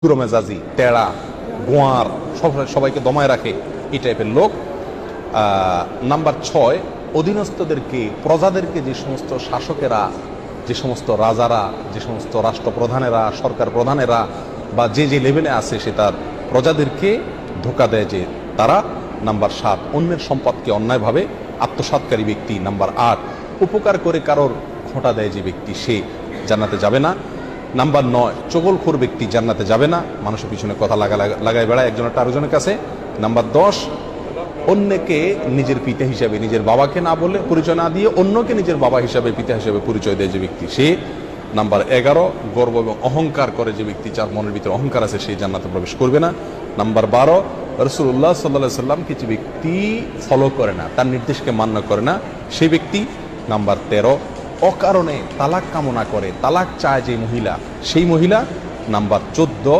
মেজাজি, টেড়া, গোয়ার, সবাইকে দমায় রাখে, এই টাইপের লোক। নাম্বার 6, অধীনস্থদেরকে, প্রজাদেরকে, যে সমস্ত শাসকেরা, যে সমস্ত রাজারা, যে সমস্ত রাষ্ট্রপ্রধানেরা, সরকার প্রধানেরা বা যে যে লেভেলে আছে সে তার প্রজাদেরকে ধোঁকা দেয় যে তারা। নাম্বার 7, অন্যের সম্পদকে অন্যায়ভাবে আত্মসাৎকারী ব্যক্তি। নাম্বার 8, উপকার করে কারোর খোঁটা দেয় যে ব্যক্তি, সে জান্নাতে যাবে না। নাম্বার 9, চগলখোর ব্যক্তি জান্নাতে যাবে না, মানুষের পিছনে কথা লাগায় বেড়ায় একজনের আরেকজনের কাছে। নাম্বার 10, অন্যকে নিজের পিতা হিসাবে, নিজের বাবাকে না বলে, পরিচয় না দিয়ে অন্যকে নিজের বাবা হিসাবে, পিতা হিসাবে পরিচয় দেয় যে ব্যক্তি, সে। নাম্বার 11, গর্ব এবং অহংকার করে যে ব্যক্তি, যার মনের ভিতরে অহংকার আছে, সেই জান্নাতে প্রবেশ করবে না। নাম্বার 12, রাসূলুল্লাহ সাল্লাল্লাহু আলাইহি সাল্লাম কিছু ব্যক্তি ফলো করে না, তার নির্দেশকে মান্য করে না, সেই ব্যক্তি। নাম্বার 13, অকারণে তালাক কামনা করে, তালাক চায় যে মহিলা, সেই মহিলা। নাম্বার 14,